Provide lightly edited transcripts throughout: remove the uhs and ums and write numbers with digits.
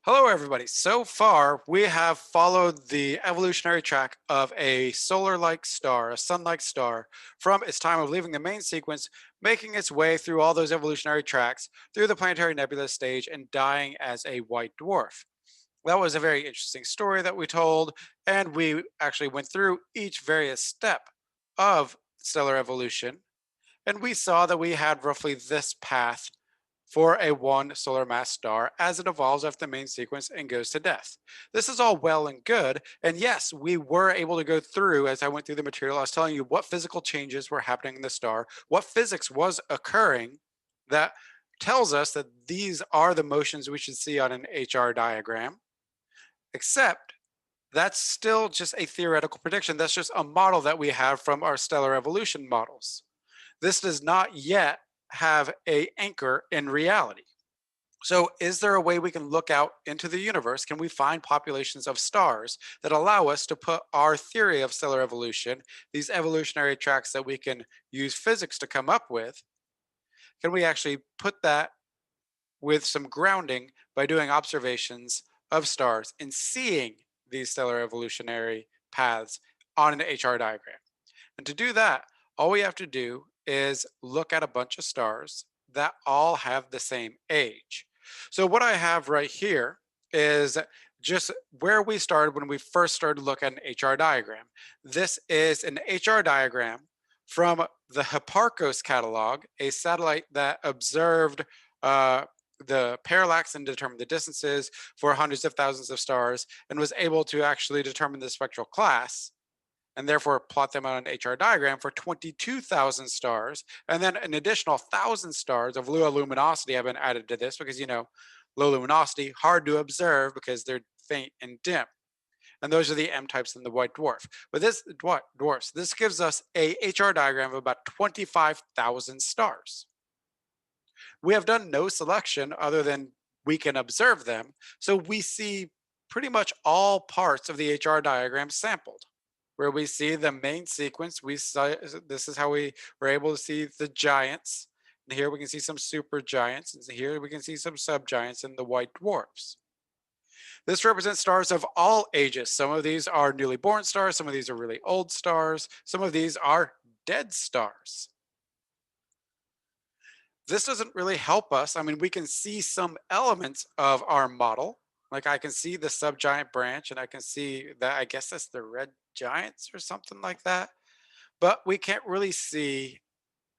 Hello, everybody. So far, we have followed the evolutionary track of a solar-like star, a sun-like star, from its time of leaving the main sequence, making its way through all those evolutionary tracks, through the planetary nebula stage, and dying as a white dwarf. That was a very interesting story that we told, and we actually went through each various step of stellar evolution, and we saw that we had roughly this path for a one solar mass star as it evolves after the main sequence and goes to death. This is all well and good. And yes, we were able to go through, as I went through the material, I was telling you what physical changes were happening in the star, what physics was occurring that tells us that these are the motions we should see on an HR diagram, except that's still just a theoretical prediction. That's just a model that we have from our stellar evolution models. This does not yet have a anchor in reality. So is there a way we can look out into the universe? Can we find populations of stars that allow us to put our theory of stellar evolution, these evolutionary tracks that we can use physics to come up with, can we actually put that with some grounding by doing observations of stars and seeing these stellar evolutionary paths on an HR diagram? And to do that, all we have to do is look at a bunch of stars that all have the same age. So what I have right here is just where we started when we first started to look at an HR diagram. This is an HR diagram from the Hipparcos catalog, a satellite that observed the parallax and determined the distances for hundreds of thousands of stars and was able to actually determine the spectral class and therefore plot them on an HR diagram for 22,000 stars. And then an additional 1,000 stars of low luminosity have been added to this because, low luminosity, hard to observe because they're faint and dim. And those are the M types in the white dwarf. But this dwarfs, this gives us a HR diagram of about 25,000 stars. We have done no selection other than we can observe them. So we see pretty much all parts of the HR diagram sampled. Where we see the main sequence, we saw this is how we were able to see the giants. And here we can see some super giants, and here we can see some subgiants and the white dwarfs. This represents stars of all ages. Some of these are newly born stars, some of these are really old stars, some of these are dead stars. This doesn't really help us. I mean, we can see some elements of our model. Like I can see the subgiant branch and I can see that, I guess that's the red giants or something like that. But we can't really see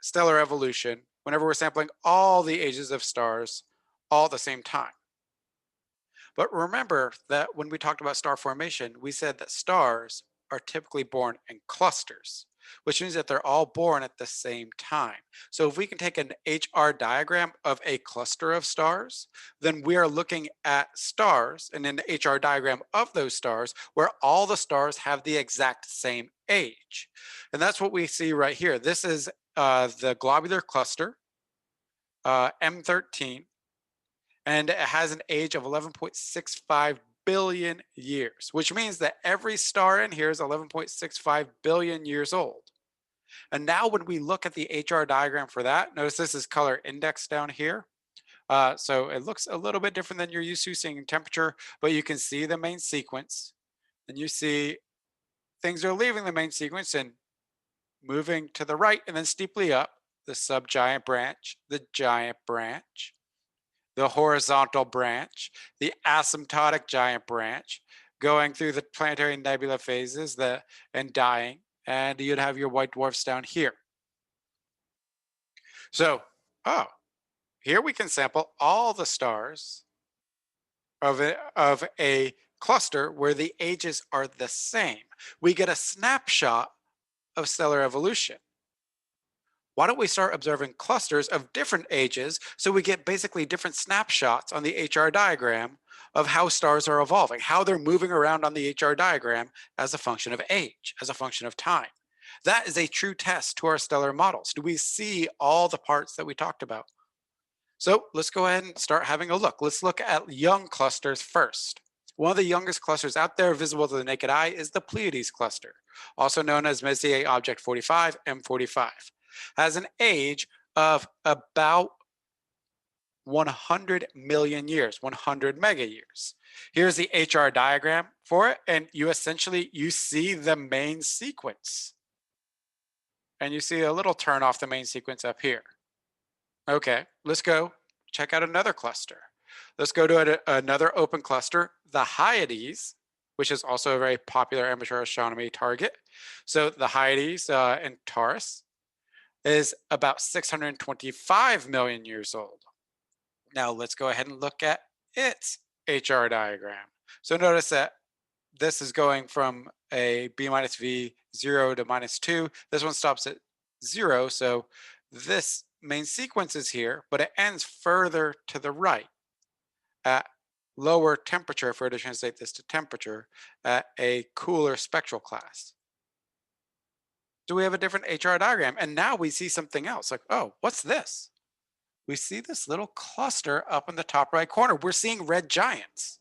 stellar evolution whenever we're sampling all the ages of stars all at the same time. But remember that when we talked about star formation, we said that stars are typically born in clusters, which means that they're all born at the same time. So if we can take an HR diagram of a cluster of stars, then we are looking at stars and an HR diagram of those stars where all the stars have the exact same age. And that's what we see right here. This is the globular cluster, M13, and it has an age of 11.65 billion years, which means that every star in here is 11.65 billion years old. And now when we look at the HR diagram for that, notice this is color index down here. So it looks a little bit different than you're used to seeing in temperature, but you can see the main sequence and you see things are leaving the main sequence and moving to the right and then steeply up the subgiant branch, the giant branch, the horizontal branch, the asymptotic giant branch, going through the planetary nebula phases and dying, and you'd have your white dwarfs down here. So, here we can sample all the stars of a cluster where the ages are the same. We get a snapshot of stellar evolution. Why don't we start observing clusters of different ages so we get basically different snapshots on the HR diagram of how stars are evolving, how they're moving around on the HR diagram as a function of age, as a function of time. That is a true test to our stellar models. Do we see all the parts that we talked about? So let's go ahead and start having a look. Let's look at young clusters first. One of the youngest clusters out there visible to the naked eye is the Pleiades cluster, also known as Messier Object 45, M45. Has an age of about 100 million years, 100 mega years. Here's the HR diagram for it, and you see the main sequence. And you see a little turn off the main sequence up here. Okay, let's go check out another cluster. Let's go to another open cluster, the Hyades, which is also a very popular amateur astronomy target. So the Hyades in Taurus is about 625 million years old. Now let's go ahead and look at its HR diagram. So notice that this is going from a B minus V 0 to -2. This one stops at 0. So this main sequence is here, but it ends further to the right at lower temperature, if we were to translate this to temperature, at a cooler spectral class. So we have a different HR diagram. And now we see something else like, oh, what's this? We see this little cluster up in the top right corner. We're seeing red giants.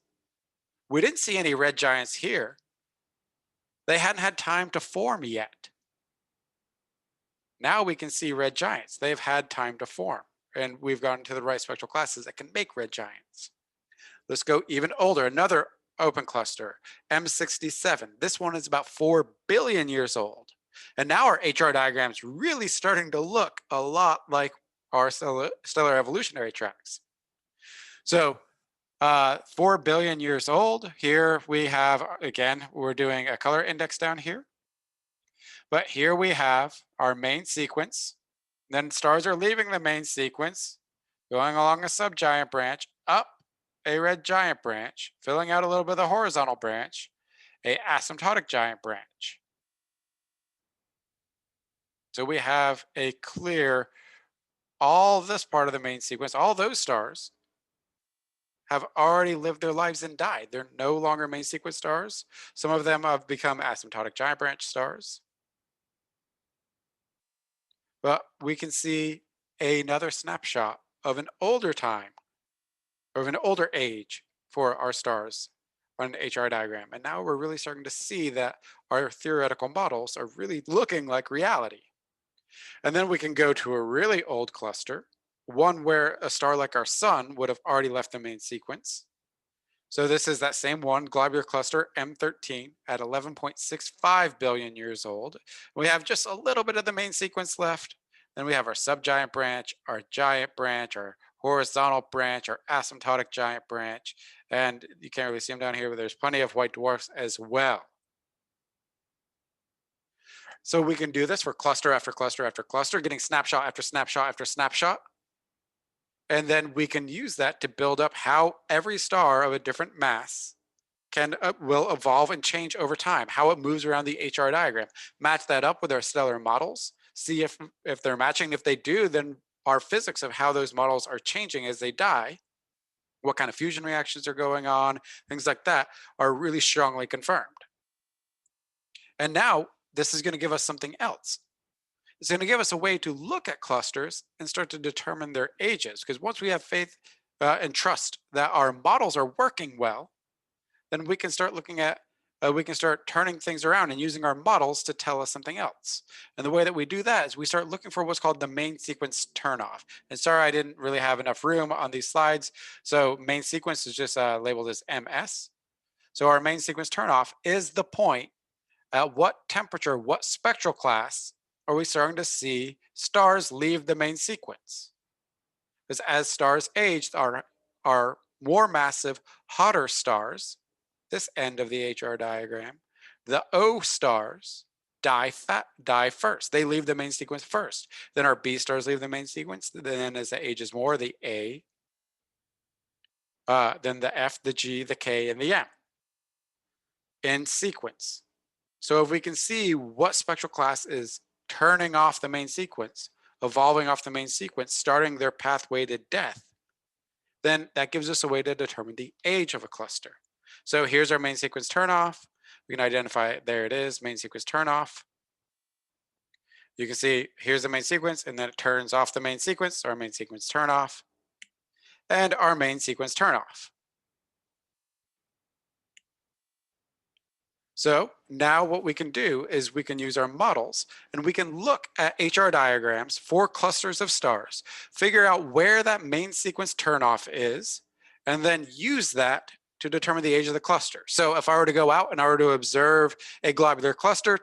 We didn't see any red giants here. They hadn't had time to form yet. Now we can see red giants. They've had time to form, and we've gotten to the right spectral classes that can make red giants. Let's go even older, another open cluster, M67. This one is about 4 billion years old. And now our HR diagram is really starting to look a lot like our stellar evolutionary tracks. So 4 billion years old. Here we have, again, we're doing a color index down here. But here we have our main sequence. Then stars are leaving the main sequence, going along a subgiant branch, up a red giant branch, filling out a little bit of the horizontal branch, a asymptotic giant branch. So we have a clear, all this part of the main sequence, all those stars have already lived their lives and died. They're no longer main sequence stars. Some of them have become asymptotic giant branch stars. But we can see another snapshot of an older time, of an older age for our stars on an HR diagram. And now we're really starting to see that our theoretical models are really looking like reality. And then we can go to a really old cluster, one where a star like our sun would have already left the main sequence. So this is that same one, globular cluster M13 at 11.65 billion years old. We have just a little bit of the main sequence left. Then we have our subgiant branch, our giant branch, our horizontal branch, our asymptotic giant branch. And you can't really see them down here, but there's plenty of white dwarfs as well. So we can do this for cluster after cluster after cluster, getting snapshot after snapshot after snapshot. And then we can use that to build up how every star of a different mass will evolve and change over time, how it moves around the HR diagram. Match that up with our stellar models, see if they're matching. If they do, then our physics of how those models are changing as they die, what kind of fusion reactions are going on, things like that are really strongly confirmed. And now this is going to give us something else. It's going to give us a way to look at clusters and start to determine their ages. Because once we have faith and trust that our models are working well, then we can start looking at, we can start turning things around and using our models to tell us something else. And the way that we do that is we start looking for what's called the main sequence turnoff. And sorry, I didn't really have enough room on these slides. So main sequence is just labeled as MS. So our main sequence turnoff is the point at what temperature, what spectral class are we starting to see stars leave the main sequence? Because as stars age, our more massive, hotter stars, this end of the HR diagram, the O stars die first. They leave the main sequence first. Then our B stars leave the main sequence. Then as it ages more, the A, then the F, the G, the K, and the M in sequence. So if we can see what spectral class is turning off the main sequence, evolving off the main sequence, starting their pathway to death, then that gives us a way to determine the age of a cluster. So here's our main sequence turnoff. We can identify it. There it is, main sequence turnoff. You can see here's the main sequence, and then it turns off the main sequence, our main sequence turnoff, and our main sequence turnoff. So now what we can do is we can use our models and we can look at HR diagrams for clusters of stars, figure out where that main sequence turnoff is, and then use that to determine the age of the cluster. So if I were to go out and I were to observe a globular cluster,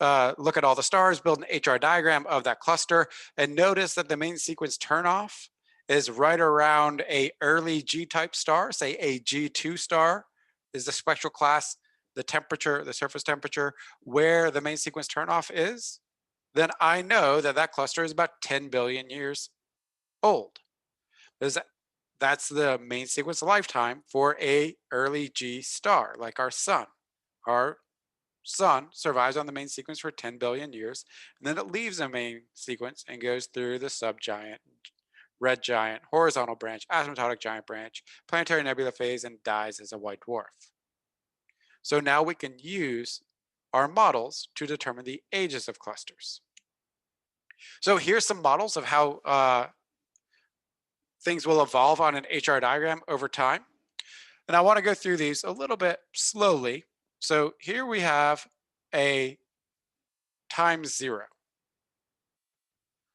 look at all the stars, build an HR diagram of that cluster, and notice that the main sequence turnoff is right around a early G-type star, say a G2 star is the spectral class, the temperature, the surface temperature, where the main sequence turnoff is, then I know that that cluster is about 10 billion years old. That's the main sequence lifetime for a early G star, like our sun. Our sun survives on the main sequence for 10 billion years, and then it leaves the main sequence and goes through the subgiant, red giant, horizontal branch, asymptotic giant branch, planetary nebula phase, and dies as a white dwarf. So now we can use our models to determine the ages of clusters. So here's some models of how things will evolve on an HR diagram over time. And I want to go through these a little bit slowly. So here we have a time zero.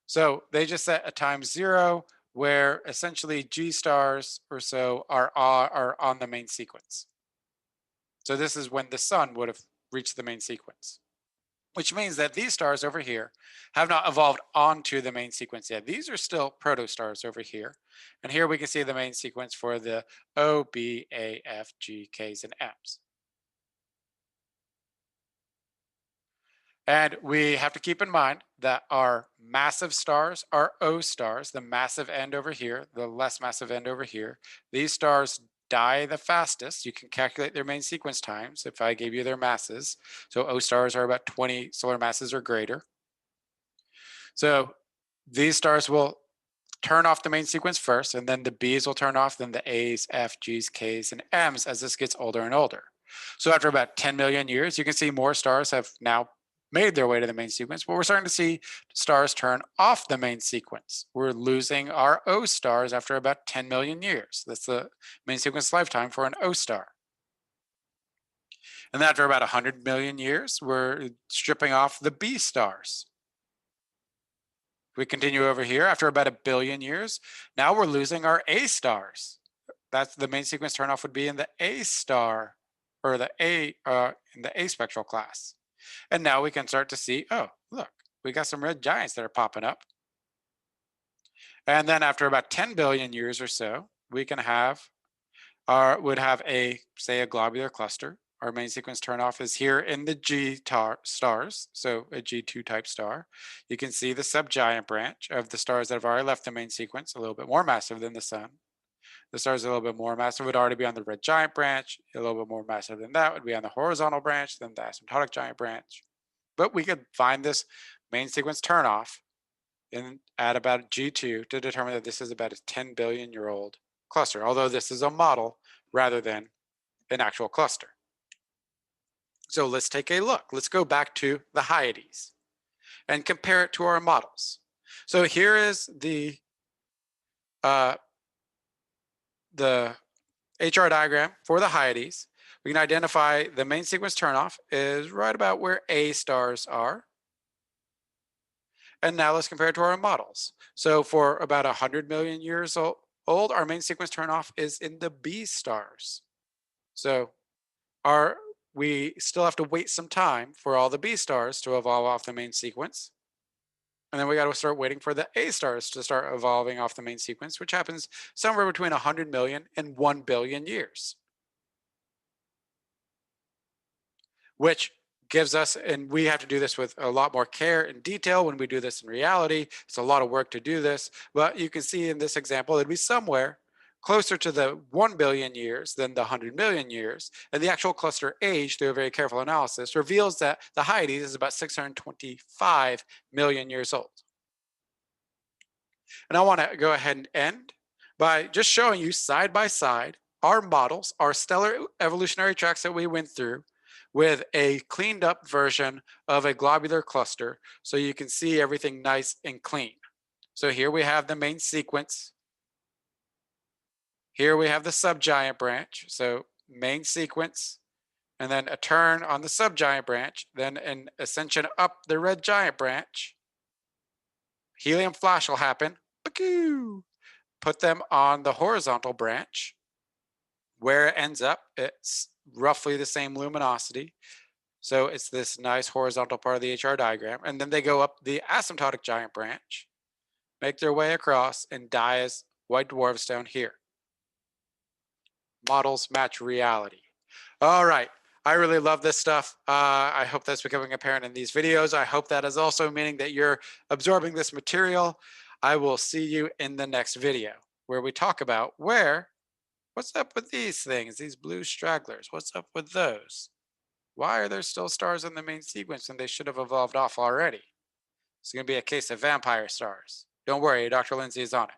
So they just set a time zero where essentially G stars or so are on the main sequence. So this is when the sun would have reached the main sequence, which means that these stars over here have not evolved onto the main sequence yet. These are still protostars over here. And here we can see the main sequence for the O, B, A, F, G, Ks, and Ms. And we have to keep in mind that our massive stars are O stars, the massive end over here, the less massive end over here. These stars die the fastest. You can calculate their main sequence times if I gave you their masses. So O stars are about 20 solar masses or greater. So these stars will turn off the main sequence first, and then the Bs will turn off, then the As, F, Gs, Ks, and Ms as this gets older and older. So after about 10 million years, you can see more stars have now made their way to the main sequence, but we're starting to see stars turn off the main sequence. We're losing our O stars after about 10 million years. That's the main sequence lifetime for an O star. And then after about 100 million years, we're stripping off the B stars. We continue over here after about 1 billion years. Now we're losing our A stars. That's the main sequence turnoff would be in the A star or the A in the A spectral class. And now we can start to see, oh, look, we got some red giants that are popping up. And then after about 10 billion years or so, we can have would have a, say, a globular cluster. Our main sequence turnoff is here in the stars, so a G2 type star. You can see the subgiant branch of the stars that have already left the main sequence, a little bit more massive than the sun. The stars a little bit more massive would already be on the red giant branch. A little bit more massive than that would be on the horizontal branch, then the asymptotic giant branch. But we could find this main sequence turnoff at about G2 to determine that this is about a 10 billion year old cluster, although this is a model rather than an actual cluster. So let's take a look. Let's go back to the Hyades and compare it to our models. So here is the HR diagram for the Hyades. We can identify the main sequence turnoff is right about where A stars are. And now let's compare it to our models. So for about 100 million years old, our main sequence turnoff is in the B stars. So we still have to wait some time for all the B stars to evolve off the main sequence. And then we got to start waiting for the A stars to start evolving off the main sequence, which happens somewhere between 100 million and 1 billion years. Which gives us, and we have to do this with a lot more care and detail when we do this in reality. It's a lot of work to do this, but you can see in this example, it'd be somewhere closer to the 1 billion years than the 100 million years. And the actual cluster age, through a very careful analysis, reveals that the Hyades is about 625 million years old. And I want to go ahead and end by just showing you side by side our models, our stellar evolutionary tracks that we went through with a cleaned up version of a globular cluster so you can see everything nice and clean. So here we have the main sequence. Here we have the subgiant branch. So main sequence, and then a turn on the subgiant branch, then an ascension up the red giant branch. Helium flash will happen. Put them on the horizontal branch. Where it ends up, it's roughly the same luminosity. So it's this nice horizontal part of the HR diagram. And then they go up the asymptotic giant branch, make their way across, and die as white dwarfs down here. Models match reality. All right. I really love this stuff. I hope that's becoming apparent in these videos. I hope that is also meaning that you're absorbing this material. I will see you in the next video where we talk about what's up with these things, these blue stragglers? What's up with those? Why are there still stars in the main sequence and they should have evolved off already? It's going to be a case of vampire stars. Don't worry, Dr. Lindsay is on it.